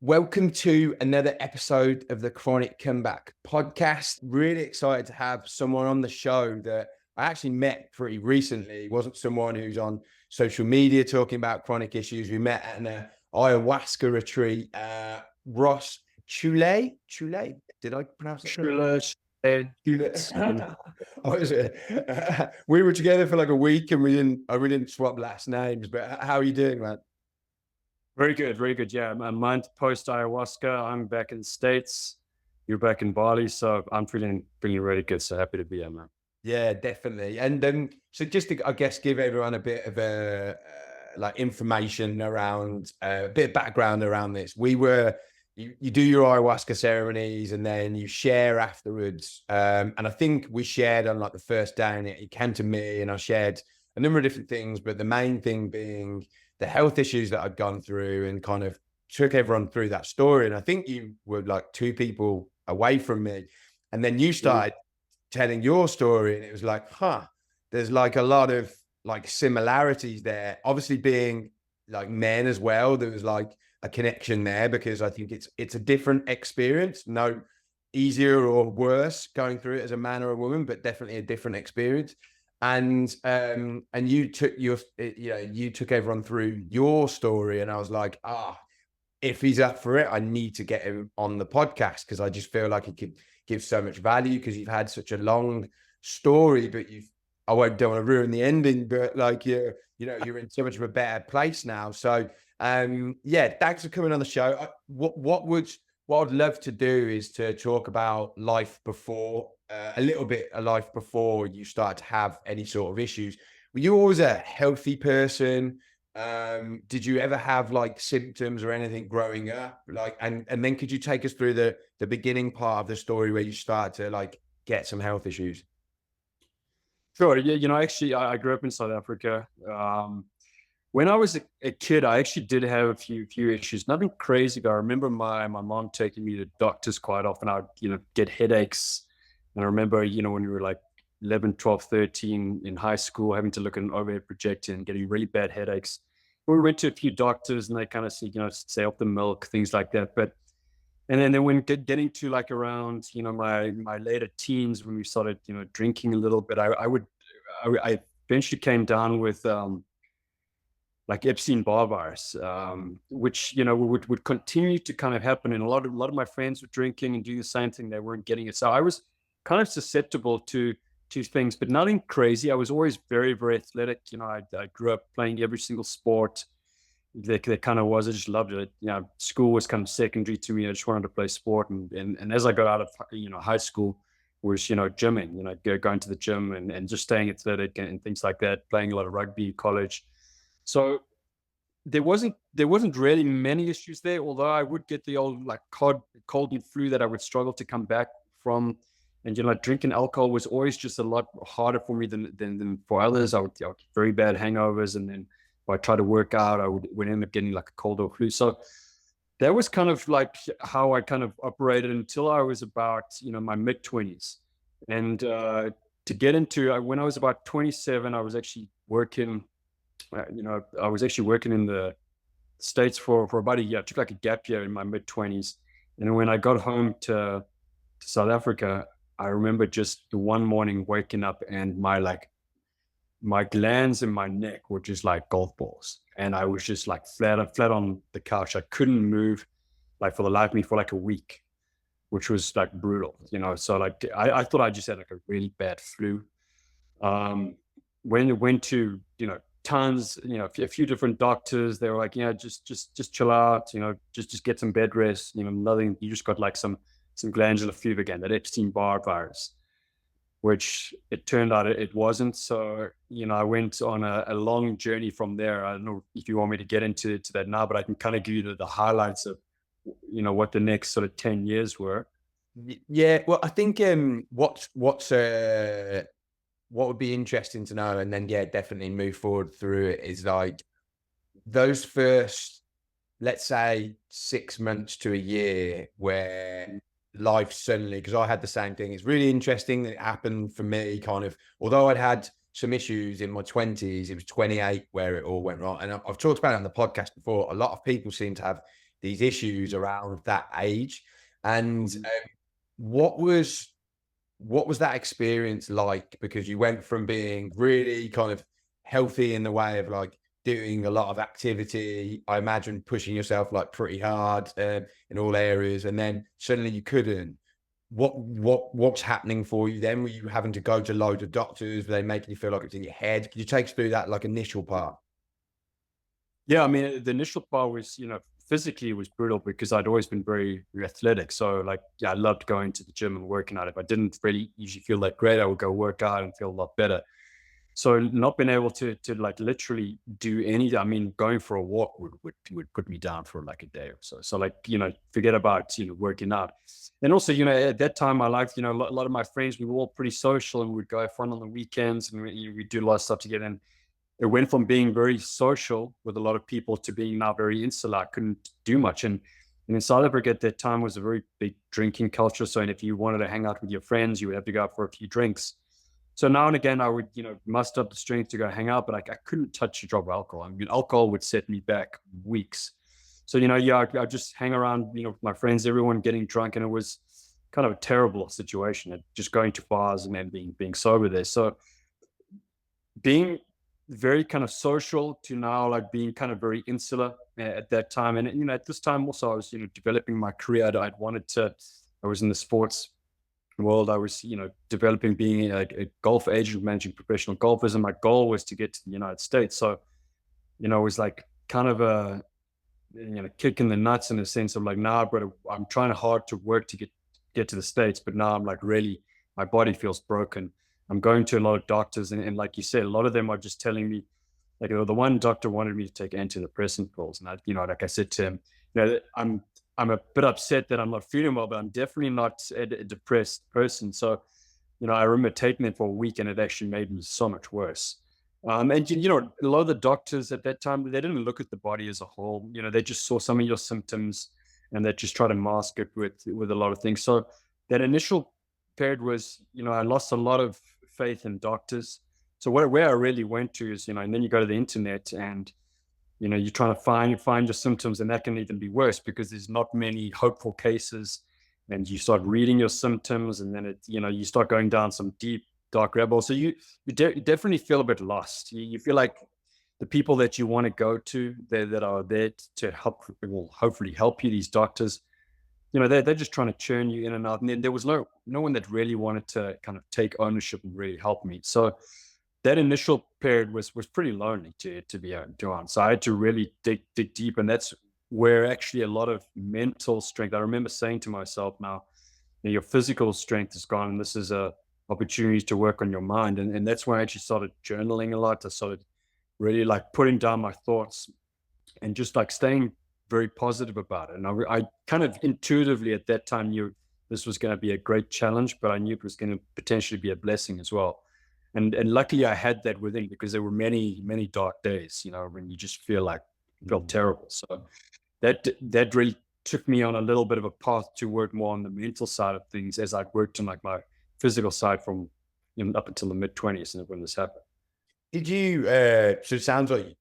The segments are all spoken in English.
Welcome to another episode of the Chronic Comeback podcast. Really excited to have someone on the show that I actually met pretty recently. It wasn't someone who's on social media talking about chronic issues. We met at an ayahuasca retreat. Ross Chouler. Chouler? Did I pronounce that correctly? Chouler, Chouler. We were together for like a week and we didn't swap last names. But how are you doing, man? very good, very good. Yeah, a month post ayahuasca, I'm back in the States. You're back in Bali, so I'm feeling really good. So happy to be here, man. Yeah, definitely. And so just to, I guess, give everyone a bit of a like information around a bit of background around this. You do your ayahuasca ceremonies and then you share afterwards. And I think we shared on like the first day, and it came to me, and I shared a number of different things, but the main thing being the health issues that I'd gone through, and kind of took everyone through that story. And I think you were like two people away from me, and then you Mhm. started telling your story, and it was like, there's like a lot of like similarities there. Obviously, being like men as well, there was like a connection there, because I think it's a different experience. No easier or worse going through it as a man or a woman, but definitely a different experience. And you took you took everyone through your story, and I was like, if he's up for it, I need to get him on the podcast, because I just feel like he could give so much value, because you've had such a long story, but don't want to ruin the ending, but like you're in so much of a better place now. So yeah, thanks for coming on the show. What I'd love to do is to talk about life before, a little bit of life before you start to have any sort of issues. Were you always a healthy person? Did you ever have like symptoms or anything growing up? Like, and then could you take us through the beginning part of the story where you start to like get some health issues? Sure. Yeah, actually, I grew up in South Africa. When I was a kid, I actually did have a few issues. Nothing crazy, but I remember my mom taking me to doctors quite often. I'd get headaches, and I remember when we were like 11, 12, 13 in high school, having to look at an overhead projector and getting really bad headaches. We went to a few doctors, and they kind of said, stay off the milk, things like that. But and then when getting to like around my later teens, when we started drinking a little bit, I eventually came down with like Epstein-Barr virus, which would continue to kind of happen. And a lot of my friends were drinking and doing the same thing; they weren't getting it. So I was kind of susceptible to things, but nothing crazy. I was always very, very athletic. I grew up playing every single sport there kind of was. I just loved it. School was kind of secondary to me. I just wanted to play sport, and as I got out of high school, was gymming. Going to the gym and just staying athletic and things like that. Playing a lot of rugby, college. So there wasn't really many issues there. Although I would get the old like cold and flu that I would struggle to come back from. And drinking alcohol was always just a lot harder for me than for others. I would get very bad hangovers, and then if I try to work out, I would end up getting like a cold or flu. So that was kind of like how I kind of operated until I was about my mid 20s. And to get into when I was about 27, I was actually working. I was actually working in the States for about a year. I took like a gap year in my mid 20s, and when I got home to South Africa, I remember just the one morning waking up and my glands in my neck were just like golf balls. And I was just like flat on the couch. I couldn't move like for the life of me for like a week, which was like brutal. So like I thought I just had like a really bad flu. Um, when it went to, tons, a few different doctors, they were like, just chill out, just get some bed rest, nothing, you just got like some glandular fever again, that Epstein-Barr virus, which it turned out it wasn't. So, I went on a long journey from there. I don't know if you want me to get into that now, but I can kind of give you the highlights of, what the next sort of 10 years were. Yeah, well, I think what would be interesting to know, and then yeah, definitely move forward through it, is like those first, let's say, 6 months to a year where life suddenly, because I had the same thing. It's really interesting that it happened for me, kind of, although I'd had some issues in my 20s, it was 28 where it all went wrong. And I've talked about it on the podcast before. A lot of people seem to have these issues around that age. And Mhm. what was that experience like? Because you went from being really kind of healthy in the way of like doing a lot of activity, I imagine pushing yourself like pretty hard in all areas, and then suddenly you couldn't. What's happening for you then? Were you having to go to loads of doctors? Were they making you feel like it's in your head? Could you take us through that like initial part? Yeah, I mean, the initial part was, physically it was brutal because I'd always been very athletic. So like, yeah, I loved going to the gym and working out. If I didn't really usually feel that great, I would go work out and feel a lot better. So not being able to like literally do any, I mean, going for a walk would put me down for like a day or so. So like, forget about, working out. And also, at that time in my life, a lot of my friends, we were all pretty social and we'd go have fun on the weekends and we do a lot of stuff together. And it went from being very social with a lot of people to being now very insular. I couldn't do much. And in South Africa at that time was a very big drinking culture. So, and if you wanted to hang out with your friends, you would have to go out for a few drinks. So now and again, I would, muster up the strength to go hang out, but I couldn't touch a drop of alcohol. I mean, alcohol would set me back weeks. So, yeah, I'd just hang around, with my friends, everyone getting drunk. And it was kind of a terrible situation, just going to bars and then being sober there. So being very kind of social to now like being kind of very insular at that time. And, at this time also, I was, developing my career. I was in the sports world. I was, developing being a golf agent, managing professional golfers, and my goal was to get to the United States. So, it was like kind of a kick in the nuts in a sense of like, now I'm trying hard to work to get to the States, but now I'm like really my body feels broken. I'm going to a lot of doctors, and like you said, a lot of them are just telling me, like, the one doctor wanted me to take antidepressant pills, and like I said to him, I'm a bit upset that I'm not feeling well, but I'm definitely not a depressed person. So, I remember taking it for a week, and it actually made me so much worse. And a lot of the doctors at that time, they didn't look at the body as a whole. They just saw some of your symptoms, and they just try to mask it with a lot of things. So that initial period was, I lost a lot of faith in doctors. So where I really went to is, and then you go to the internet and you're trying to find your symptoms, and that can even be worse because there's not many hopeful cases. And you start reading your symptoms, and then you start going down some deep dark rabbit hole. So you definitely feel a bit lost. You feel like the people that you want to go to, that are there to help, will hopefully help you. These doctors, they're just trying to churn you in and out. And then there was no one that really wanted to kind of take ownership and really help me. So that initial period was pretty lonely to be on. So I had to really dig deep, and that's where actually a lot of mental strength. I remember saying to myself, now, your physical strength is gone, and this is a opportunity to work on your mind. And that's when I actually started journaling a lot. I started really like putting down my thoughts and just like staying very positive about it. And I kind of intuitively at that time knew this was going to be a great challenge, but I knew it was going to potentially be a blessing as well. And luckily I had that within, because there were many dark days, when you just felt Mm. terrible. So that really took me on a little bit of a path to work more on the mental side of things as I worked on like my physical side from up until the mid-20s and when this happened. Did you, so it sounds like,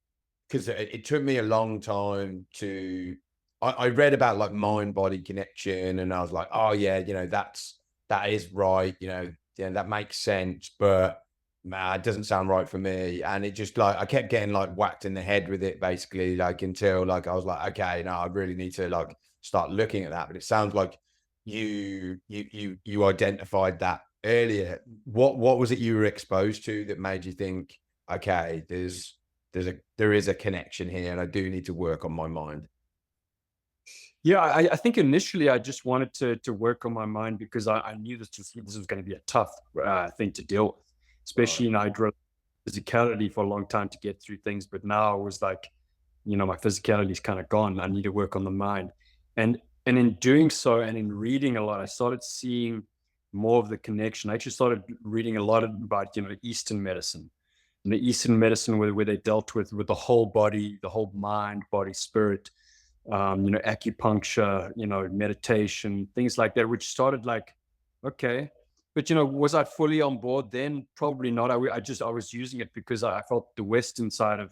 because it took me a long time to, I read about like mind body connection and I was like, oh yeah, that is right. Yeah, that makes sense. But man, it doesn't sound right for me. And it just like, I kept getting like whacked in the head with it basically, like until like, I was like, okay, no, I really need to like start looking at that. But it sounds like you identified that earlier. What was it you were exposed to that made you think, okay, there is a connection here, and I do need to work on my mind. Yeah, I think initially I just wanted to work on my mind because I knew this was going to be a tough thing to deal with, Right. especially I drove physicality for a long time to get through things, but now it was like, my physicality is kind of gone. I need to work on the mind, and in doing so, and in reading a lot, I started seeing more of the connection. I actually started reading a lot about Eastern medicine, and the Eastern medicine where they dealt with the whole body, the whole mind, body, spirit, acupuncture, meditation, things like that, which started like, okay. But, was I fully on board then? Probably not. I was using it because I felt the Western side of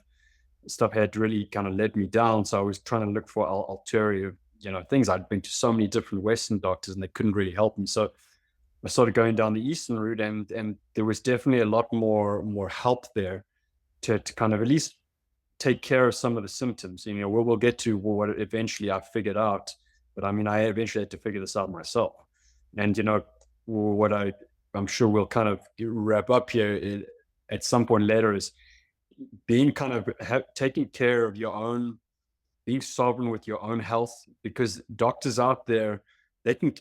stuff had really kind of let me down. So I was trying to look for alternative, things. I'd been to so many different Western doctors and they couldn't really help me. So I started going down the Eastern route, and there was definitely a lot more help there to kind of at least take care of some of the symptoms. We'll get to what eventually I figured out, but I mean, I eventually had to figure this out myself. And what I'm sure we'll kind of wrap up here at some point later is being kind of taking care of your own, being sovereign with your own health, because doctors out there, they can,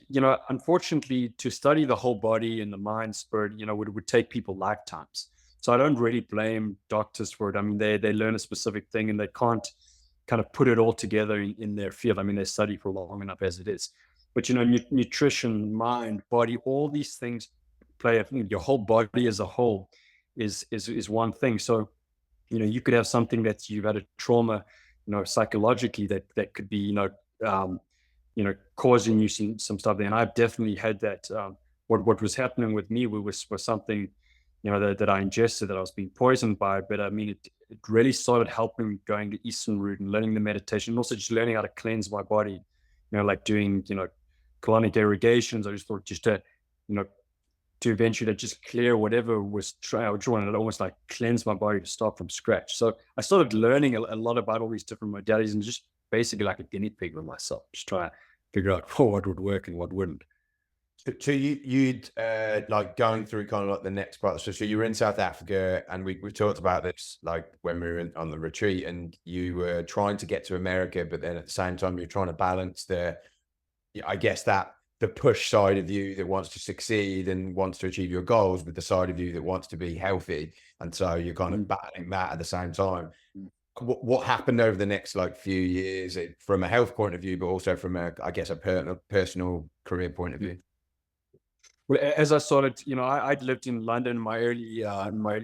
unfortunately, to study the whole body and the mind, spirit, would take people lifetimes. So I don't really blame doctors for it. I mean, they learn a specific thing and they can't kind of put it all together in their field. I mean, they study for long enough as it is. But nutrition, mind, body, all these things play. I think your whole body as a whole is one thing. So you could have something that you've had a trauma, psychologically, that could be, um, causing you some stuff there. And I've definitely had that. What was happening with me was something, that I ingested, that I was being poisoned by. But I mean, it really started helping me going the Eastern route and learning the meditation, and also just learning how to cleanse my body, like doing, colonic irrigations. I just thought just you know, to eventually just clear whatever was trying to almost like cleanse my body to start from scratch. So I started learning a lot about all these different modalities, and just basically like a guinea pig with myself, just trying to figure out what would work and what wouldn't. So you'd like going through kind of like the next part. So you were in South Africa, and we talked about this like when we were on the retreat, and you were trying to get to America, but then at the same time you're trying to balance I guess that the push side of you that wants to succeed and wants to achieve your goals with the side of you that wants to be healthy, and so you're kind of Mm. battling that at the same time. What happened over the next like few years, from a health point of view, but also from I guess a personal career point of view? Well, as I started, I'd lived in London in my early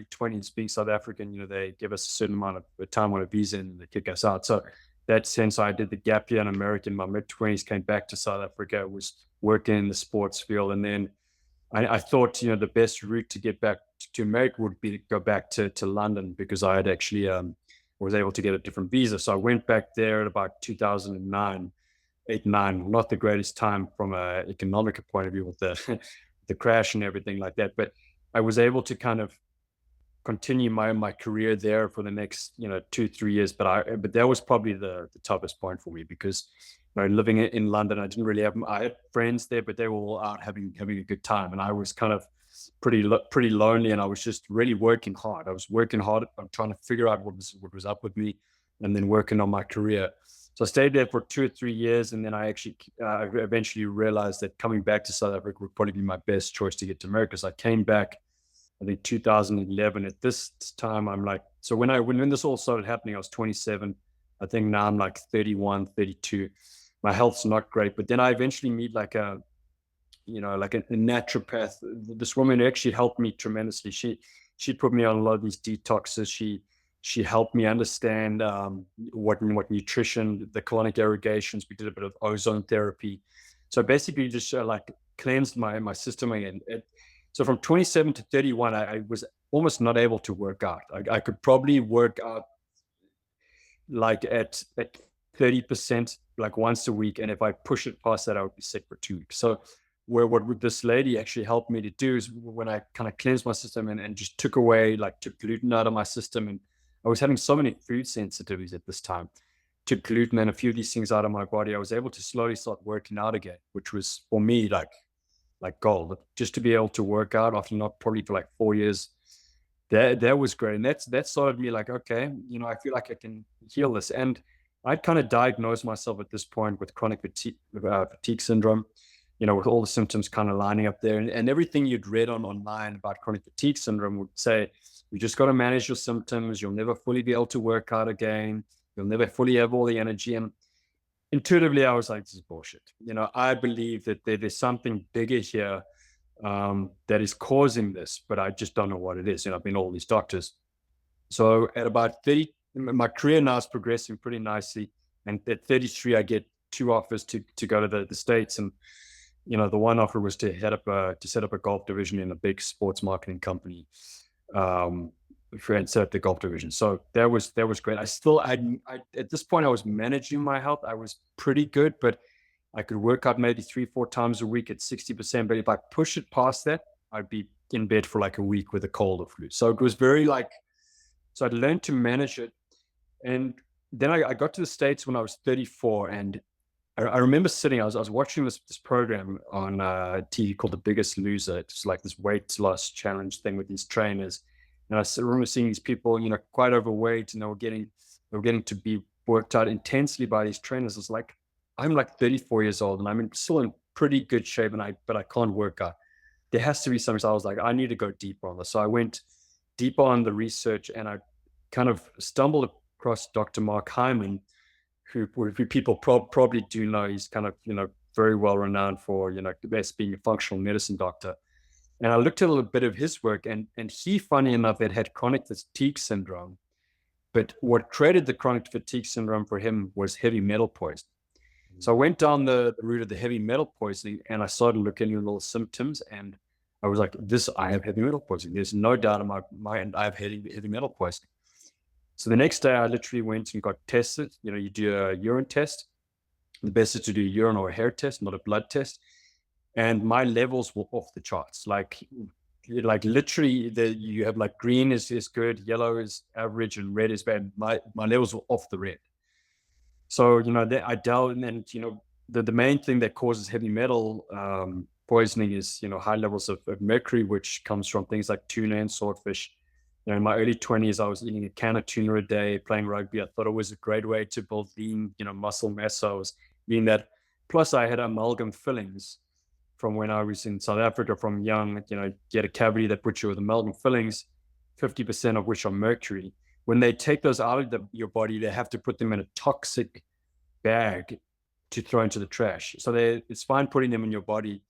20s, being South African. They give us a certain amount of time on a visa and they kick us out. So that sense, I did the gap year in America in my mid 20s, came back to South Africa, was working in the sports field. And then I thought, the best route to get back to America would be to go back to London, because I had actually was able to get a different visa. So I went back there at about 2009, 8, 9, not the greatest time from a economic point of view with the the crash and everything like that. But I was able to kind of continue my career there for the next 2 3 years. But that was probably the toughest point for me, because living in London, I didn't really have, I had friends there, but they were all out having a good time, and I was kind of pretty lonely, and I was just really working hard. I was working hard. I'm trying to figure out what was up with me, and then working on my career. So I stayed there for 2 or 3 years, and then I actually eventually realized that coming back to South Africa would probably be my best choice to get to America. So I came back, I think 2011. At this time, I'm like, so when this all started happening, I was 27. I think now I'm like 31, 32. My health's not great, but then I eventually meet like a naturopath. This woman actually helped me tremendously. She put me on a lot of these detoxes. She helped me understand what nutrition, the colonic irrigations. We did a bit of ozone therapy. So basically, just like cleansed my system again. So from 27 to 31, I was almost not able to work out. I could probably work out like at 30%, like once a week. And if I push it past that, I would be sick for 2 weeks. So what this lady actually helped me to do is, when I kind of cleansed my system and just took gluten out of my system, and I was having so many food sensitivities at this time, took gluten and a few of these things out of my body, I was able to slowly start working out again, which was for me like gold. Just to be able to work out after not probably for like 4 years, that was great. And that started me like, okay, I feel like I can heal this. And I'd kind of diagnosed myself at this point with chronic fatigue syndrome, with all the symptoms kind of lining up there. And everything you'd read online about chronic fatigue syndrome would say, you just got to manage your symptoms. You'll never fully be able to work out again. You'll never fully have all the energy. And intuitively, I was like, this is bullshit. I believe that there's something bigger here, that is causing this, but I just don't know what it is. I've been all these doctors. So at about 30, my career now is progressing pretty nicely. And at 33, I get 2 offers to go to the States. And, the one offer was to set up a golf division in a big sports marketing company. for instead of the golf division. So that was great. I at this point I was managing my health. I was pretty good, but I could work out maybe 3-4 times a week at 60%. But if I push it past that, I'd be in bed for like a week with a cold or flu. So it was very like, so I learned to manage it. And then I got to the States when I was 34, and I remember sitting, I was watching this program on TV called The Biggest Loser. It's like this weight loss challenge thing with these trainers. And remember seeing these people, quite overweight, and they were getting to be worked out intensely by these trainers. It's like, I'm like 34 years old and still in pretty good shape, but I can't work out. There has to be something. So I was like, I need to go deeper on this. So I went deeper on the research, and I kind of stumbled across Dr. Mark Hyman, who people probably do know. He's kind of, very well renowned for, the best being a functional medicine doctor. And I looked at a little bit of his work, and he, funny enough, had chronic fatigue syndrome. But what created the chronic fatigue syndrome for him was heavy metal poisoning. So I went down the route of the heavy metal poisoning, and I started looking at little symptoms, and I was like, I have heavy metal poisoning. There's no doubt in my mind I have heavy metal poisoning. So the next day I literally went and got tested. You do a urine test. The best is to do a urine or a hair test, not a blood test. And my levels were off the charts. Like literally you have like green is good, yellow is average, and red is bad. My levels were off the red. So, I delved, and then, the main thing that causes heavy metal poisoning is, high levels of mercury, which comes from things like tuna and swordfish. In my early 20s, I was eating a can of tuna a day, playing rugby. I thought it was a great way to build lean, muscle mass. So I was eating that. Plus, I had amalgam fillings from when I was in South Africa from young. You get a cavity that puts you with amalgam fillings, 50% of which are mercury. When they take those out of your body, they have to put them in a toxic bag to throw into the trash. So it's fine putting them in your body,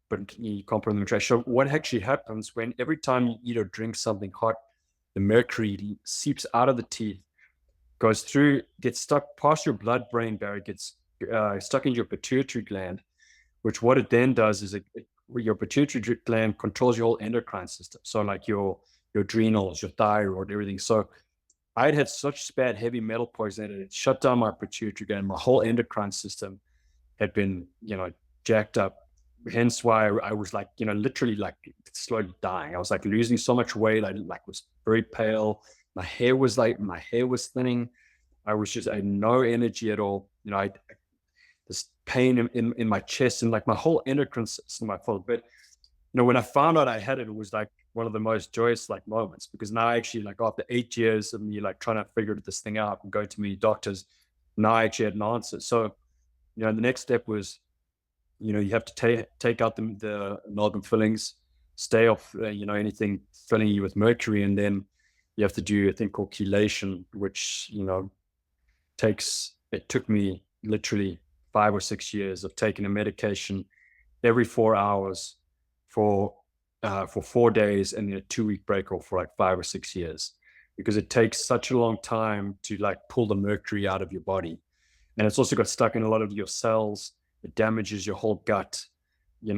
but you can't put them in the trash. So what actually happens when every time you eat or drink something hot, the mercury seeps out of the teeth, goes through, gets stuck past your blood-brain barrier, gets stuck in your pituitary gland, which what it then does is your pituitary gland controls your whole endocrine system. So like your adrenals, your thyroid, everything. So I had such bad heavy metal poisoning that it shut down my pituitary gland. My whole endocrine system had been, jacked up. Hence why I was like, literally like slowly dying. I was like losing so much weight. I was very pale. My hair was thinning. I had no energy at all. I this pain in my chest, and like my whole endocrine system I felt. But when I found out I had it, it was like one of the most joyous like moments, because now actually, like after 8 years of me like trying to figure this thing out and going to many doctors, now I actually had an answer. So, the next step was, you have to take out the amalgam fillings, stay off, anything filling you with mercury, and then you have to do a thing called chelation, which, it took me literally 5 or 6 years of taking a medication every 4 hours for 4 days, and then a 2-week break off for like 5 or 6 years, because it takes such a long time to like pull the mercury out of your body. And it's also got stuck in a lot of your cells. It damages your whole gut,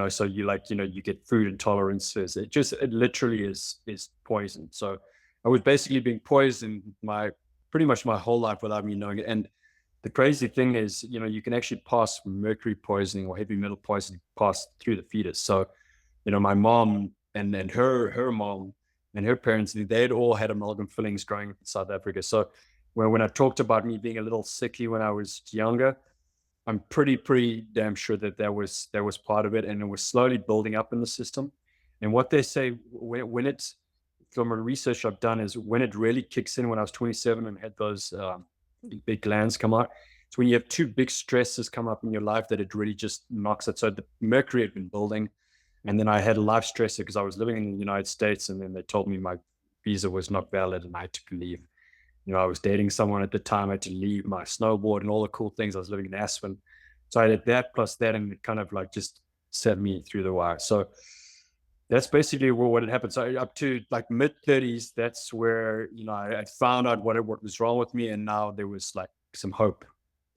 so you get food intolerances. It literally is poison. So I was basically being poisoned pretty much my whole life without me knowing it. And the crazy thing is, you can actually pass mercury poisoning or heavy metal poisoning through the fetus. So, my mom and her mom and her parents, they'd all had amalgam fillings growing up in South Africa. So when I talked about me being a little sickly when I was younger, I'm pretty damn sure that was part of it, and it was slowly building up in the system. And what they say when it's, from a research I've done, is when it really kicks in when I was 27 and had those big glands come out. It's when you have two big stresses come up in your life that it really just knocks it. So the mercury had been building, and then I had a life stressor because I was living in the United States, and then they told me my visa was not valid and I had to leave. I was dating someone at the time. I had to leave my snowboard and all the cool things. I was living in Aspen. So I had that plus that, and it kind of like just set me through the wire. So that's basically what had happened. So up to like mid-30s, that's where, I found out what was wrong with me. And now there was like some hope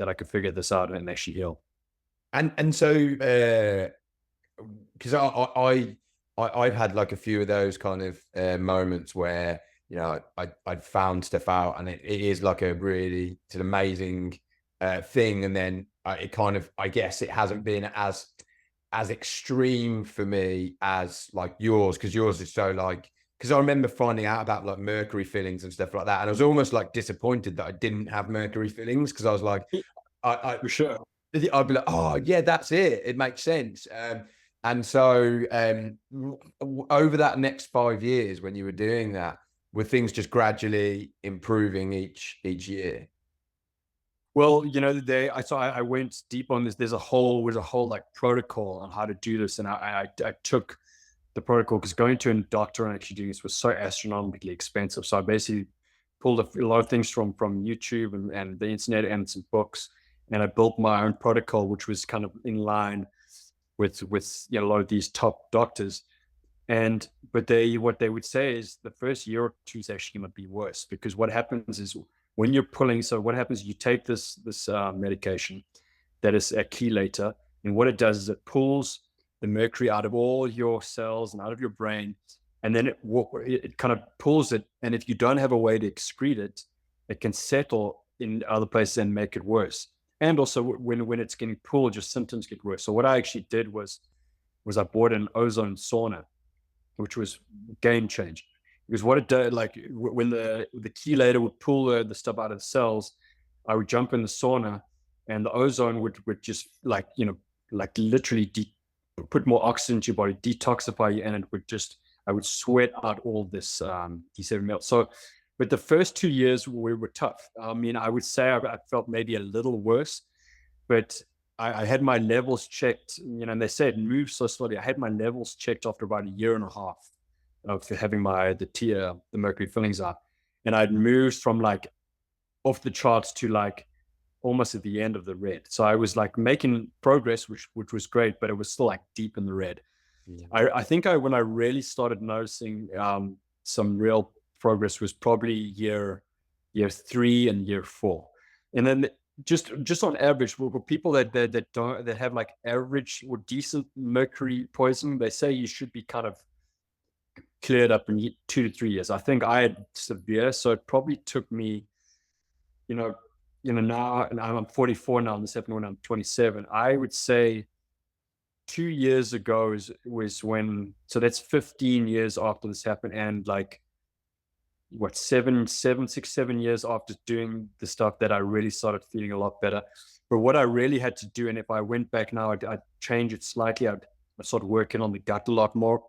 that I could figure this out and actually heal. And so, because I've had like a few of those kind of moments where you know, I'd found stuff out, and it is like a really, it's an amazing thing. And then it kind of, I guess it hasn't been as extreme for me as like yours, because yours is so like, because I remember finding out about like mercury fillings and stuff like that, and I was almost like disappointed that I didn't have mercury fillings, because I was like, I For sure. I'd be like, oh yeah, that's it. It makes sense. And so over that next 5 years, when you were doing that, were things just gradually improving each year? Well, the day I went deep on this. Was a whole like protocol on how to do this, and I took the protocol because going to a doctor and actually doing this was so astronomically expensive. So I basically pulled a lot of things from YouTube and the internet and some books, and I built my own protocol, which was kind of in line with a lot of these top doctors. And but what they would say is the first year or two is actually going to be worse, because what happens is when you're pulling. So what happens? You take this medication that is a chelator, and what it does is it pulls the mercury out of all your cells and out of your brain, and then it kind of pulls it. And if you don't have a way to excrete it, it can settle in other places and make it worse. And also when it's getting pulled, your symptoms get worse. So what I actually did was I bought an ozone sauna, which was game changing. Because what it did, like when the chelator would pull the stuff out of the cells, I would jump in the sauna, and the ozone would just like literally put more oxygen to your body, detoxify you, and it would just I would sweat out all this these heavy metals. So, but the first 2 years were tough. I mean, I would say I felt maybe a little worse, but I had my levels checked, and they say it moves so slowly. I had my levels checked after about a year and a half of having the mercury fillings out, and I'd moved from like off the charts to like almost at the end of the red. So I was like making progress, which was great, but it was still like deep in the red. Yeah. I think when I really started noticing some real progress was probably year 3 and year 4. And then just on average, for people that have like average or decent mercury poisoning, they say you should be kind of cleared up in 2 to 3 years. I think I had severe, so it probably took me, you know, now, and I'm 44 now, and this happened when I'm 27. I would say 2 years ago was when, so that's 15 years after this happened, and like what, 7 years after doing the stuff, that I really started feeling a lot better. But what I really had to do, and if I went back now, I'd change it slightly. I'd start working on the gut a lot more.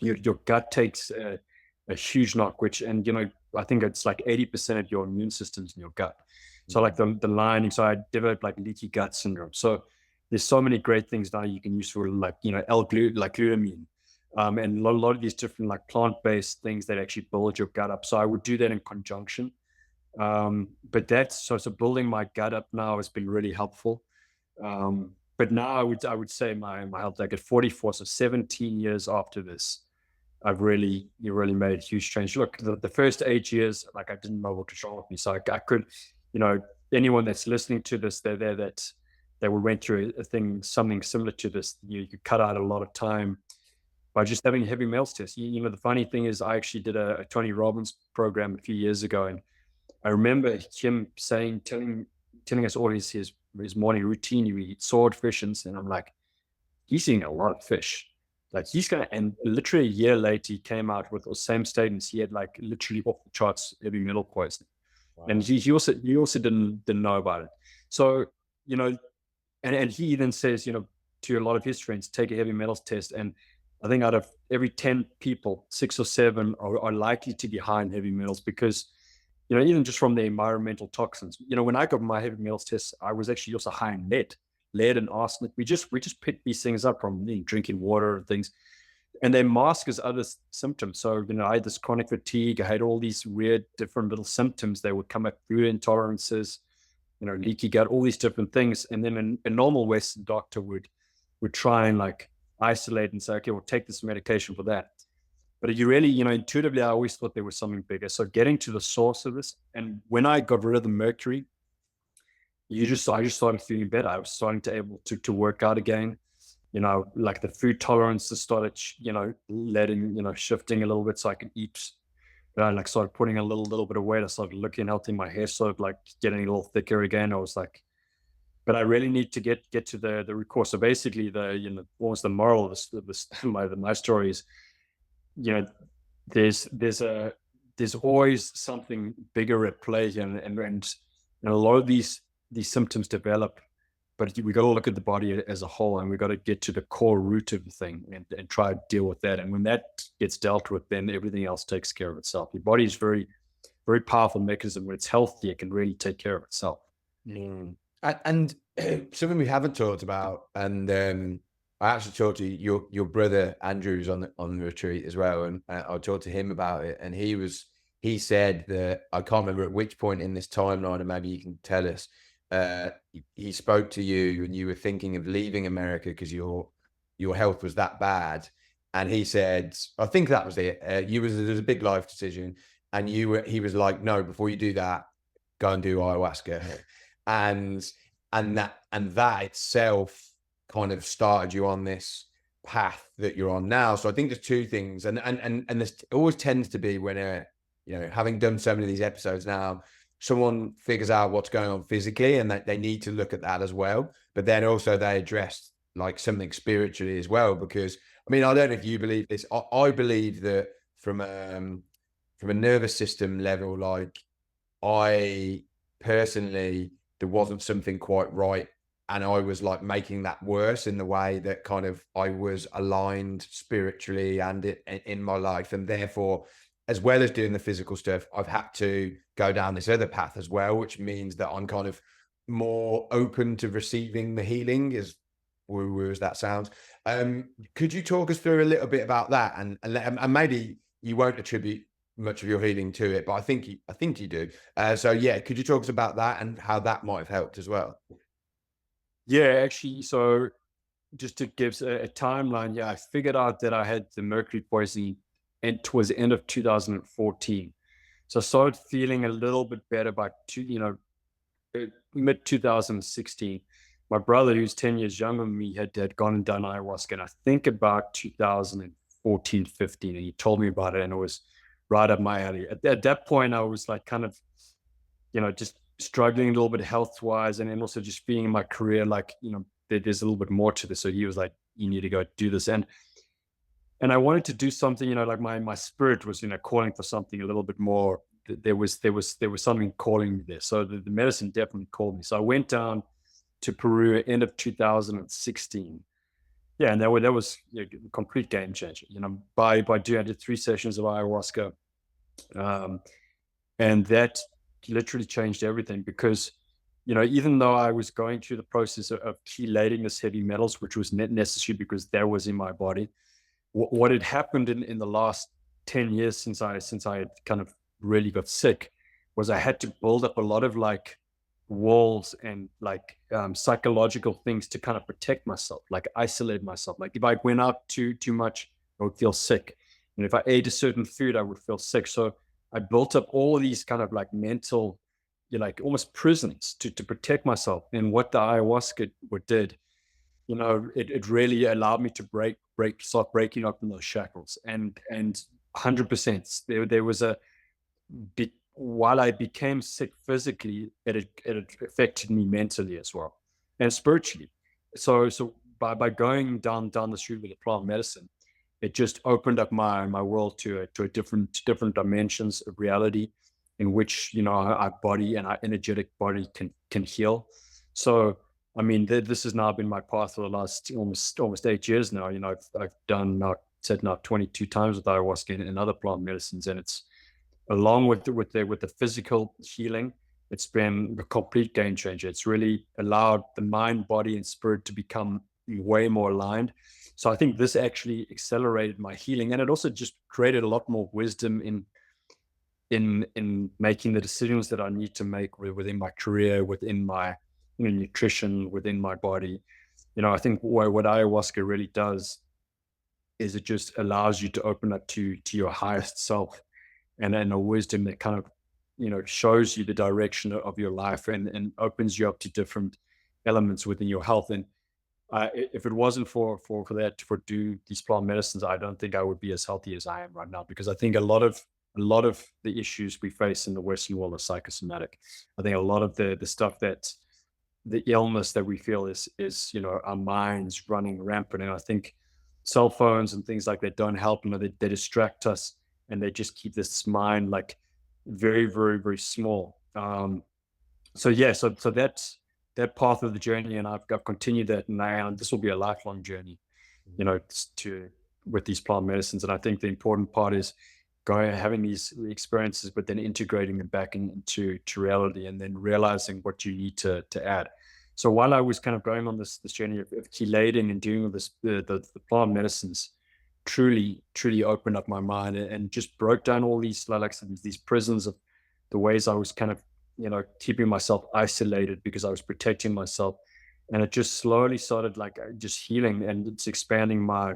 Your gut takes a huge knock, and I think it's like 80% of your immune system's in your gut. So like the lining. So I developed like leaky gut syndrome. So there's so many great things now you can use for like like glutamine, and a lot of these different like plant-based things that actually build your gut up. So I would do that in conjunction. But that's so building my gut up now has been really helpful. But now I would say my health, like at 44, so 17 years after this, you really made a huge change. Look, the first 8 years, like I didn't know what was wrong with me. So I could, anyone that's listening to this, they went through something similar to this, you could cut out a lot of time by just having a heavy metals test. The funny thing is I actually did a Tony Robbins program a few years ago, and I remember him telling us all his morning routine. You eat swordfish, and I'm like, he's eating a lot of fish. Like and literally a year later, he came out with the same statements. He had like literally off the charts heavy metal poisoning, and Wow. he also didn't know about it. So and he then says to a lot of his friends, take a heavy metals test, and I think out of every 10 people, 6 or 7 are likely to be high in heavy metals, because even just from the environmental toxins. When I got my heavy metals test, I was actually also high in lead and arsenic. We just picked these things up from drinking water and things, and they mask as other symptoms. So I had this chronic fatigue. I had all these weird different little symptoms. They would come up, food intolerances, leaky gut, all these different things. And then a normal Western doctor would try and like isolate and say, okay, we'll take this medication for that. But you really, intuitively, I always thought there was something bigger. So getting to the source of this, and when I got rid of the mercury, I just started feeling better. I was starting to able to work out again. Like the food tolerances started, letting, shifting a little bit, so I could eat like started putting a little bit of weight. I started looking healthy. My hair started like getting a little thicker again. I was like, but I really need to get to the root cause. So basically, almost the moral of this my story is, you know, there's always something bigger at play, and a lot of these symptoms develop, but we got to look at the body as a whole, and we got to get to the core root of the thing, and try to deal with that. And when that gets dealt with, then everything else takes care of itself. Your body is very powerful mechanism. When it's healthy, it can really take care of itself. Mm. And something we haven't talked about, and I actually talked to your brother Andrew's on the retreat as well, and I talked to him about it, and he said that, I can't remember at which point in this timeline, and maybe you can tell us. He spoke to you, and you were thinking of leaving America because your health was that bad, and he said, I think that was it. There was a big life decision, and he was like, no, before you do that, go and do ayahuasca. and that itself kind of started you on this path that you're on now. So I think there's two things, and this always tends to be when having done so many of these episodes now, someone figures out what's going on physically, and that they need to look at that as well, but then also they address like something spiritually as well. Because I mean, I don't know if you believe this, I believe that from a nervous system level, like, I personally, there wasn't something quite right, and I was like making that worse in the way that kind of I was aligned spiritually and in my life, and therefore, as well as doing the physical stuff, I've had to go down this other path as well, which means that I'm kind of more open to receiving the healing, as woo woo as that sounds. Could you talk us through a little bit about that, and maybe you won't attribute much of your healing to it, but I think you do. So yeah, could you talk us about that and how that might have helped as well? Yeah, actually, so just to give a timeline, yeah, I figured out that I had the mercury poisoning and towards the end of 2014. So I started feeling a little bit better by mid 2016. My brother, who's 10 years younger than me, had gone and done ayahuasca, and I think about 2014, 15, and he told me about it, and it was right up my alley. At that point, I was like kind of, just struggling a little bit health wise, and then also just being in my career, like, there's a little bit more to this. So he was like, you need to go do this. And I wanted to do something, like my spirit was, calling for something a little bit more. There was something calling me there. So the medicine definitely called me. So I went down to Peru end of 2016. Yeah, and that was a complete game changer. By doing, I did 3 sessions of ayahuasca, um, and that literally changed everything. Because even though I was going through the process of chelating this heavy metals, which was necessary because that was in my body, what had happened in the last 10 years since I had kind of really got sick was I had to build up a lot of like walls and like psychological things to kind of protect myself, like isolate myself. Like if I went out too much, I would feel sick. And if I ate a certain food, I would feel sick. So I built up all of these kind of like mental, like almost prisons to protect myself. And what the ayahuasca did, it really allowed me to start breaking up in those shackles. And 100%, there was while I became sick physically, it affected me mentally as well, and spiritually. So by going down the street with the plant medicine, it just opened up my world to a different dimensions of reality, in which our body and our energetic body can heal. So I mean, this has now been my path for the last almost 8 years now. I've done now said now 22 times with ayahuasca and other plant medicines, and it's along with the physical healing, it's been a complete game changer. It's really allowed the mind, body, and spirit to become way more aligned. So I think this actually accelerated my healing, and it also just created a lot more wisdom in making the decisions that I need to make within my career, within my nutrition, within my body. I think what ayahuasca really does is it just allows you to open up to your highest self, and a wisdom that kind of shows you the direction of your life, and opens you up to different elements within your health. And if it wasn't for that, for do these plant medicines, I don't think I would be as healthy as I am right now, because I think a lot of a lot of the issues we face in the Western world are psychosomatic. I think a lot of the stuff that the illness that we feel is our minds running rampant. And I think cell phones and things like that don't help. They distract us, and they just keep this mind like very, very, very small. So yeah, so that's that path of the journey, and I've continued that now, and this will be a lifelong journey, to with these plant medicines. And I think the important part is going having these experiences, but then integrating them back into reality, and then realizing what you need to add. So while I was kind of going on this journey of chelating and doing all this, the plant medicines truly opened up my mind, and just broke down all these, like I said, these prisons of the ways I was kind of keeping myself isolated because I was protecting myself. And it just slowly started like just healing, and it's expanding my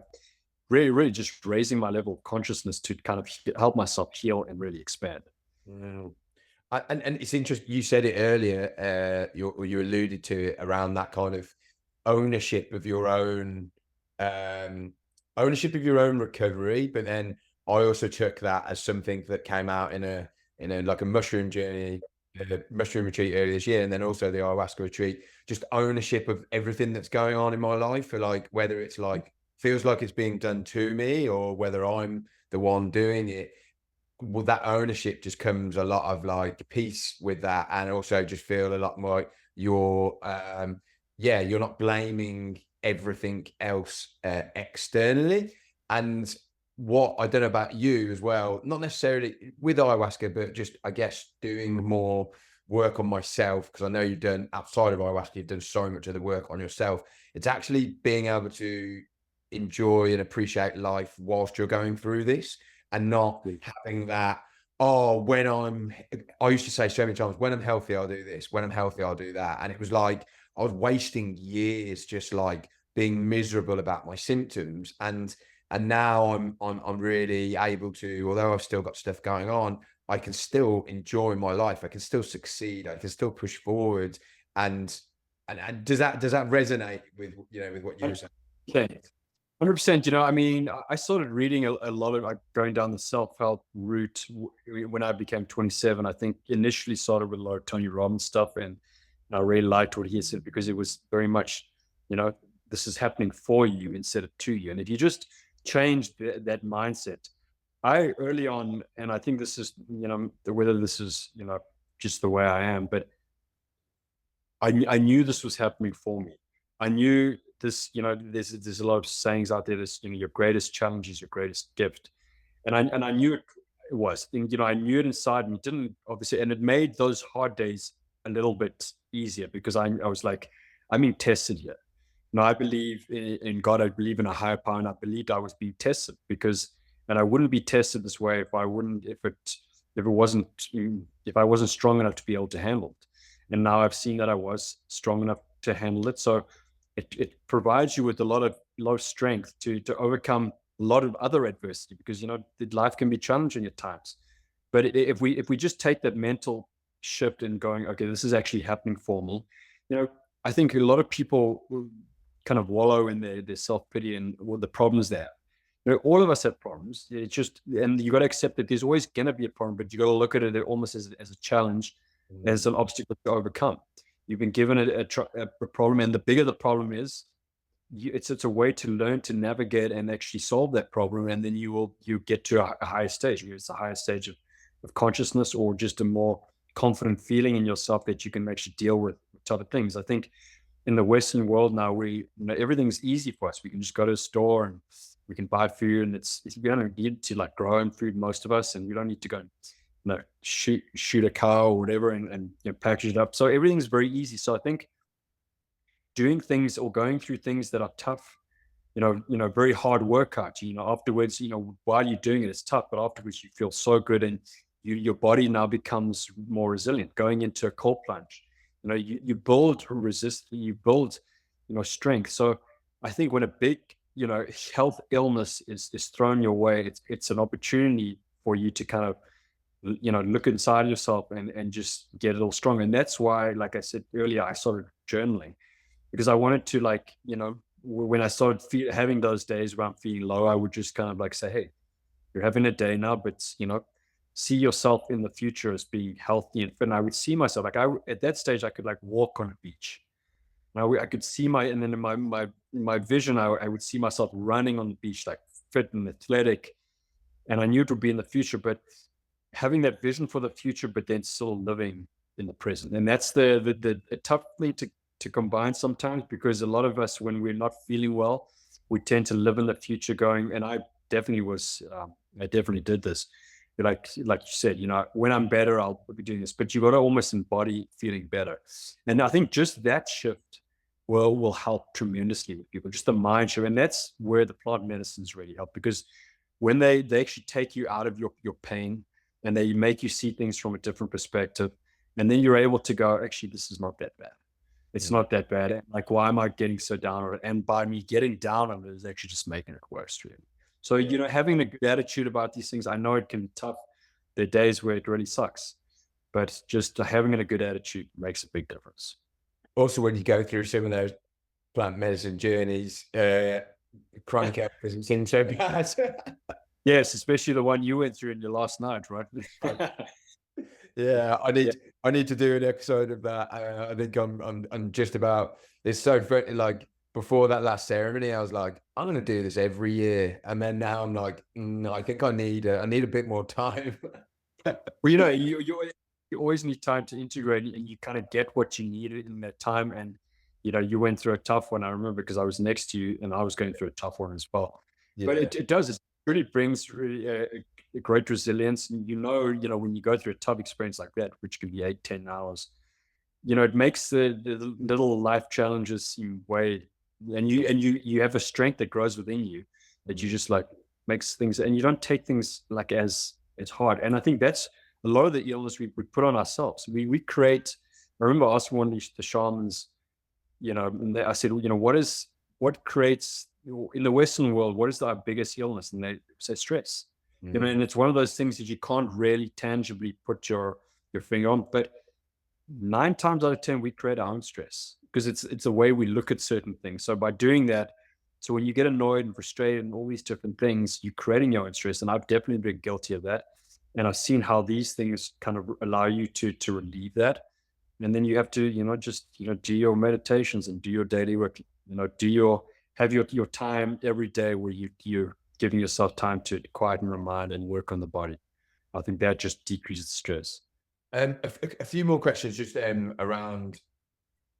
really just raising my level of consciousness to kind of help myself heal and really expand. Mm. And it's interesting. You said it earlier. You alluded to it around that kind of ownership of your own um, ownership of your own recovery. But then I also took that as something that came out in a like a mushroom journey, a mushroom retreat earlier this year, and then also the ayahuasca retreat. Just ownership of everything that's going on in my life, for like whether it's like feels like it's being done to me or whether I'm the one doing it. Well, that ownership just comes a lot of like peace with that, and also just feel a lot more like you're yeah, you're not blaming everything else externally. And what I don't know about you as well, not necessarily with ayahuasca, but just I guess doing more work on myself, because I know you've done outside of ayahuasca, you've done so much of the work on yourself. It's actually being able to enjoy and appreciate life whilst you're going through this, and not having that, oh, I used to say so many times, when I'm healthy, I'll do this. When I'm healthy, I'll do that. And it was like, I was wasting years just like being miserable about my symptoms. And now I'm really able to, although I've still got stuff going on, I can still enjoy my life. I can still succeed. I can still push forward. And and does that resonate with with what you were saying? Okay. 100%. I mean, I started reading a lot of like going down the self-help route when I became 27. I think initially started with a lot of Tony Robbins stuff, and I really liked what he said because it was very much, you know, this is happening for you instead of to you. And if you just change that mindset, I early on, and I think this is, whether this is, just the way I am, but I knew this was happening for me. I knew this, there's a lot of sayings out there. This, your greatest challenge is your greatest gift, and I knew it was. And, I knew it inside me. Didn't obviously, and it made those hard days a little bit easier because I was like, I'm being tested here. I believe in God. I believe in a higher power, and I believed I was being tested because, and I wouldn't be tested this way if I wasn't strong enough to be able to handle it. And now I've seen that I was strong enough to handle it. So it provides you with a lot of strength to overcome a lot of other adversity, because life can be challenging at times. But if we just take that mental shift and going, okay, this is actually happening formal, I think a lot of people will kind of wallow in their self-pity and all the problems there. All of us have problems. It's just, and you got to accept that there's always going to be a problem, but you got to look at it almost as a challenge, Mm. as an obstacle to overcome. You've been given a problem, and the bigger the problem is, it's a way to learn to navigate and actually solve that problem, and then you get to a higher stage. It's a higher stage of consciousness, or just a more confident feeling in yourself that you can actually deal with other things. I think in the Western world now, everything's easy for us. We can just go to a store and we can buy food, and we don't need to like grow our own food, most of us, and we don't need to go shoot a cow or whatever, and package it up. So everything's very easy. So I think doing things or going through things that are tough, very hard workout, afterwards, while you're doing it, it's tough, but afterwards you feel so good, and your body now becomes more resilient. Going into a cold plunge, you build you build, strength. So I think when a big, health illness is thrown your way, it's an opportunity for you to kind of, look inside yourself and just get a little stronger. And that's why, like I said earlier, I started journaling, because I wanted to, like, when I started having those days where I'm feeling low, I would just kind of like say, hey, you're having a day now, but see yourself in the future as being healthy and fit. And I would see myself like at that stage I could like walk on a beach. Now I could see and then in my vision, I would see myself running on the beach, like fit and athletic. And I knew it would be in the future, but having that vision for the future, but then still living in the present. And that's the tough thing to combine sometimes, because a lot of us, when we're not feeling well, we tend to live in the future going, and I definitely was, I definitely did this. Like you said, when I'm better, I'll be doing this, but you got to almost embody feeling better. And I think just that shift will help tremendously with people, just the mind shift. And that's where the plant medicines really help, because when they actually take you out of your pain and they make you see things from a different perspective, and then you're able to go, actually, this is not that bad. It's not that bad. Like, why am I getting so down on it? And by me getting down on it is actually just making it worse, really. So, having a good attitude about these things, I know it can be tough. There are days where it really sucks, but just having a good attitude makes a big difference. Also, when you go through some of those plant medicine journeys, chronic health doesn't seem so bad. Yes, especially the one you went through in your last night, right? Yeah, Yeah. I need to do an episode of that. I think I'm just about. It's so funny. Like before that last ceremony, I was like, I'm gonna do this every year, and then now I'm like, no, I think I need a bit more time. Well, you always need time to integrate, and you kind of get what you needed in that time. And you went through a tough one. I remember because I was next to you, and I was going through a tough one as well. But Yeah. it really brings really a great resilience. And when you go through a tough experience like that, which can be 8, 10 hours, it makes the little life challenges seem way, and you have a strength that grows within you that you just like makes things, and you don't take things like as hard. And I think that's a lot of the illness we put on ourselves. We create. I remember asking one of the shamans, and I said, what creates in the Western world? What is our biggest illness? And they say stress. And it's one of those things that you can't really tangibly put your finger on, but 9 times out of 10 we create our own stress because it's the way we look at certain things. So by doing that, so when you get annoyed and frustrated and all these different things, you're creating your own stress. And I've definitely been guilty of that. And I've seen how these things kind of allow you to relieve that. And then you have to, just, do your meditations and do your daily work, have your time every day where you're giving yourself time to quiet and remind and work on the body. I think that just decreases stress. A few more questions just around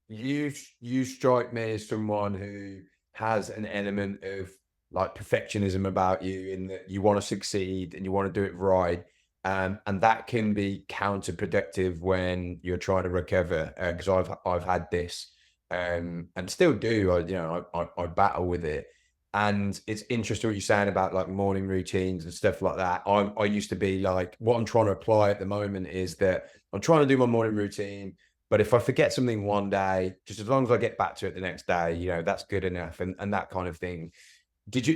you strike me as someone who has an element of like perfectionism about you in that you want to succeed and you want to do it right. And that can be counterproductive when you're trying to recover. Because I've had this, and still do. I battle with it, and it's interesting what you're saying about like morning routines and stuff like that. I used to be like, what I'm trying to apply at the moment is that I'm trying to do my morning routine, but if I forget something one day, just as long as I get back to it the next day, that's good enough, and that kind of thing.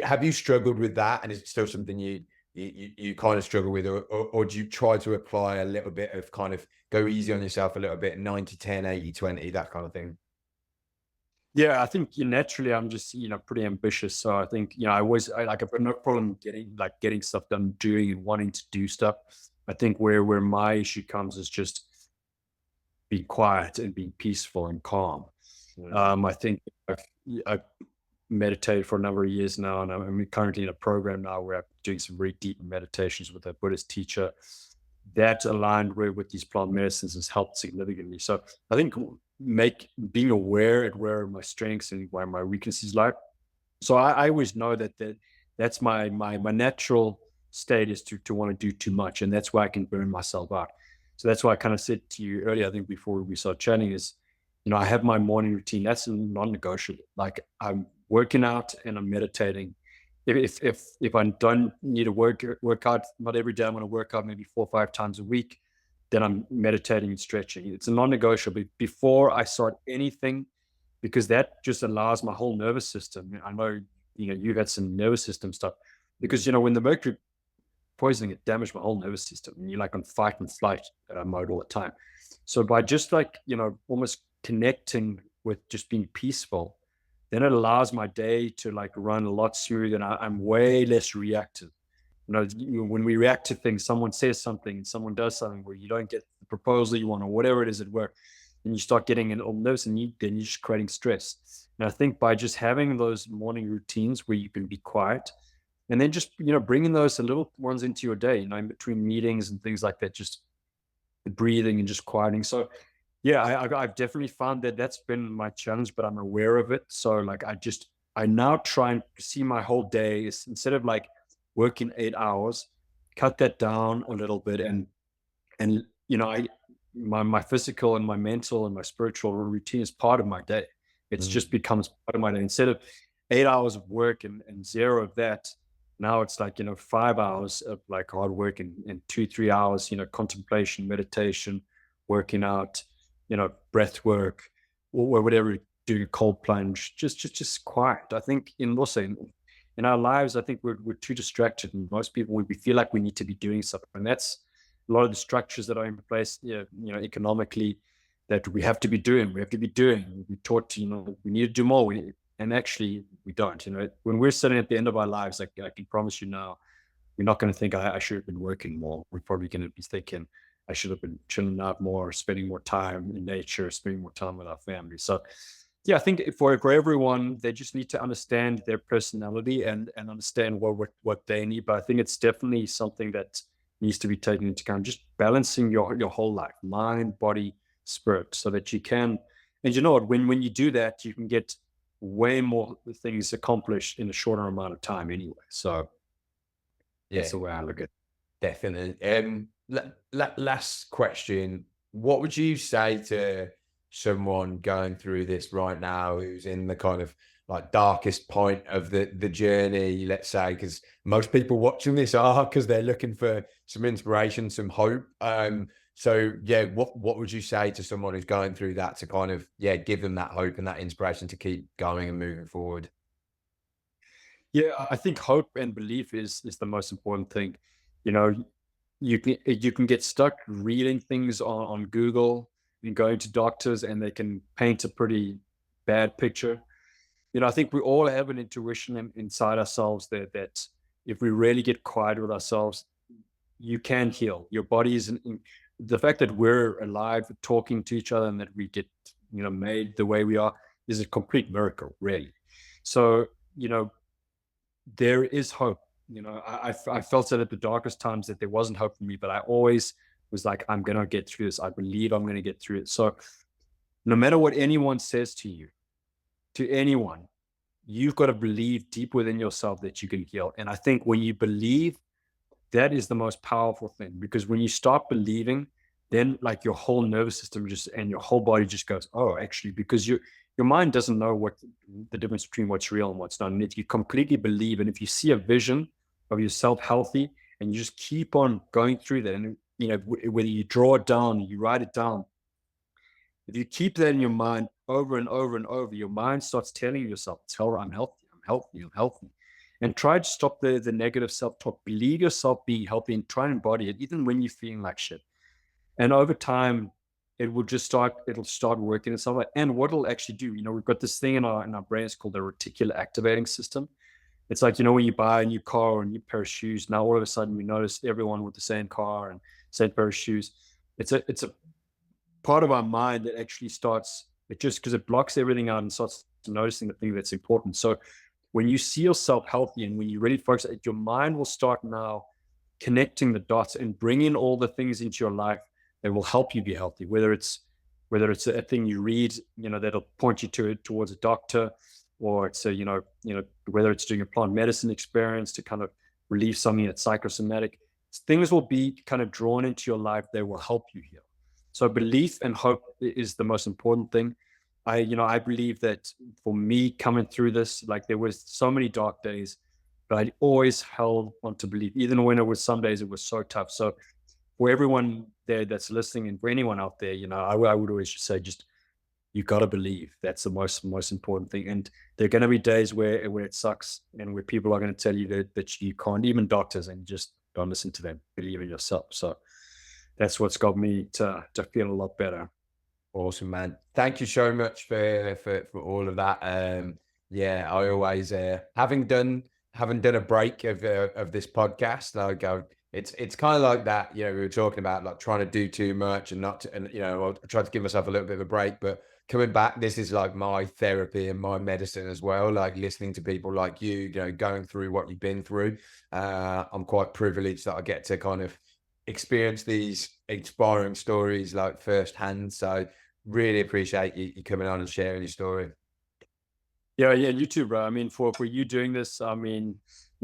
Have you struggled with that, and is it still something you kind of struggle with, or do you try to apply a little bit of kind of go easy on yourself a little bit, 90-10, 80-20, that kind of thing? Yeah, I think naturally I'm just pretty ambitious. So I think I like I've got no problem getting stuff done, doing and wanting to do stuff. I think where my issue comes is just being quiet and being peaceful and calm. I think I've meditated for a number of years now, and I'm currently in a program now where I'm doing some very deep meditations with a Buddhist teacher. That aligned with these plant medicines has helped significantly. So I think being aware at where my strengths and where my weaknesses lie. So I always know that's my natural state is to want to do too much, and that's why I can burn myself out. So that's why I kind of said to you earlier, I think before we started chatting, is I have my morning routine. That's non-negotiable. Like I'm working out and I'm meditating. If I don't need to work out, not every day I'm going to work out, maybe 4 or 5 times a week, then I'm meditating and stretching. It's a non-negotiable before I start anything, because that just allows my whole nervous system. I know you've had some nervous system stuff, because when the mercury poisoning, it damaged my whole nervous system, and you're like on fight and flight mode all the time. So by just like almost connecting with just being peaceful, then it allows my day to like run a lot smoother, and I'm way less reactive. when we react to things, someone says something and someone does something where you don't get the proposal you want or whatever it is at work, and you start getting all nervous, and then you're just creating stress. And I think by just having those morning routines where you can be quiet, and then just bringing those little ones into your day, in between meetings and things like that, just breathing and just quieting. So yeah, I've definitely found that that's been my challenge, but I'm aware of it. So like I now try and see my whole day is, instead of like working 8 hours, cut that down a little bit, and I my physical and my mental and my spiritual routine is part of my day. It's Mm. just becomes part of my day. Instead of 8 hours of work and zero of that, now it's like 5 hours of like hard work, and 2 3 hours contemplation, meditation, working out, breath work, or whatever, doing a cold plunge, just quiet. I think in our lives, I think we're too distracted, and most people, we feel like we need to be doing something, and that's a lot of the structures that are in place, economically, that we have to be doing. We have to be doing. We taught to, we need to do more. And actually, we don't. When we're sitting at the end of our lives, like, I can promise you now, we're not going to think I should have been working more. We're probably going to be thinking I should have been chilling out more, spending more time in nature, spending more time with our family. So yeah, I think for everyone, they just need to understand their personality and understand what they need. But I think it's definitely something that needs to be taken into account. Just balancing your whole life, mind, body, spirit, so that you can. And you know what? When you do that, you can get way more things accomplished in a shorter amount of time anyway. So that's Yeah, the way I look at it. definitely. Last question. What would you say to someone going through this right now who's in the kind of like darkest point of the journey, let's say, because most people watching this are, because they're looking for some inspiration, some hope. So yeah, what would you say to someone who's going through that to kind of, yeah, give them that hope and that inspiration to keep going and moving forward? Yeah, I think hope and belief is the most important thing. You know, you can get stuck reading things on Google and going to doctors, and they can paint a pretty bad picture. I think we all have an intuition inside ourselves that if we really get quiet with ourselves, you can heal. Your body is the fact that we're alive, talking to each other, and that we get made the way we are is a complete miracle, really. So you know there is hope. I felt it at the darkest times that there wasn't hope for me, but I always was like, I'm gonna get through this. I believe I'm gonna get through it. So no matter what anyone says to you, to anyone, you've got to believe deep within yourself that you can heal. And I think when you believe, that is the most powerful thing, because when you start believing, then like your whole nervous system just and your whole body just goes, oh, actually, because your mind doesn't know what the difference between what's real and what's not. And if you completely believe, and if you see a vision of yourself healthy, and you just keep on going through that, and whether you draw it down, you write it down, if you keep that in your mind over and over and over, your mind starts telling yourself, tell her, I'm healthy, I'm healthy, I'm healthy. And try to stop the negative self-talk. Believe yourself being healthy and try and embody it, even when you're feeling like shit. And over time, it'll start working and stuff like. And what it'll actually do, we've got this thing in our brains called the reticular activating system. It's like, when you buy a new car or a new pair of shoes, now all of a sudden we notice everyone with the same car and same pair of shoes. It's a part of our mind that actually starts, it just, because it blocks everything out and starts noticing the thing that's important. So when you see yourself healthy and when you really focus, your mind will start now connecting the dots and bringing all the things into your life that will help you be healthy. Whether it's a thing you read, that'll point you towards a doctor, or it's whether it's doing a plant medicine experience to kind of relieve something that's psychosomatic. Things will be kind of drawn into your life that will help you heal. So belief and hope is the most important thing. I believe that for me coming through this, like there was so many dark days, but I always held on to believe, even when it was some days it was so tough. So for everyone there that's listening, and for anyone out there, I would always just say, just you got to believe. That's the most important thing. And there are going to be days where it sucks, and where people are going to tell you that you can't, even doctors, and just don't listen to them. Believe in yourself. So that's what's got me to feel a lot better. Awesome, man. Thank you so much for all of that. Yeah, I always having done haven't done a break of this podcast. Like, it's kind of like that. You know, we were talking about like trying to do too much and not, and you know, I tried to give myself a little bit of a break, but coming back, this is like my therapy and my medicine as well. Like listening to people like you know, going through what you've been through. I'm quite privileged that I get to kind of experience these inspiring stories like firsthand. So really appreciate you coming on and sharing your story. Yeah, yeah, you too, bro. I mean, for you doing this, I mean,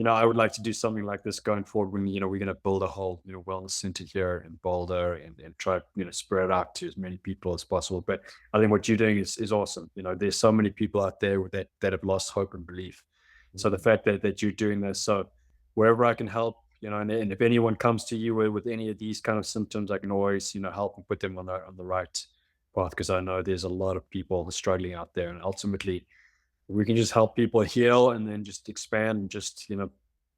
I would like to do something like this going forward when, we're gonna build a whole, wellness center here in Boulder and try, spread it out to as many people as possible. But I think what you're doing is awesome. There's so many people out there that have lost hope and belief. So the fact that you're doing this, so wherever I can help, and if anyone comes to you with any of these kind of symptoms, I can always, help and put them on the right path, because I know there's a lot of people struggling out there, and ultimately we can just help people heal and then just expand and just,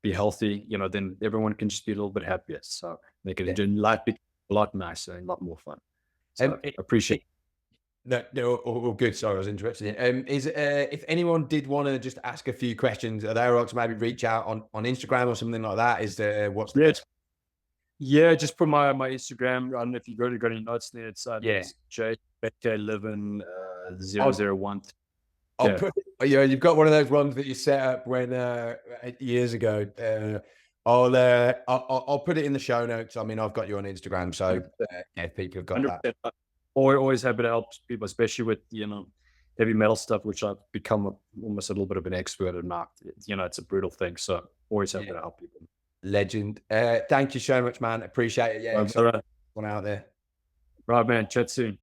be healthy, then everyone can just be a little bit happier. So they can Yeah. do life be a lot nicer and a lot more fun. Um, So appreciate No, no, all good. Sorry, I was interested in. If anyone did want to just ask a few questions, are they all right to maybe reach out on Instagram or something like that? Is there what's the yeah, best? yeah, just put my Instagram. I don't know if you got any notes there. I think Yeah, it's JK11 I'll 001. I'll Yeah. put. Yeah, you've got one of those ones that you set up when 8 years ago. I'll put it in the show notes. I mean, I've got you on Instagram, so yeah, if people have got that. 100%. Always happy to help people, especially with, heavy metal stuff, which I've become almost a little bit of an expert in now. It's a brutal thing. So always happy Yeah, to help people. legend. Thank you so much, man. Appreciate it. Yeah, All right, one out there. right, man. Chat soon.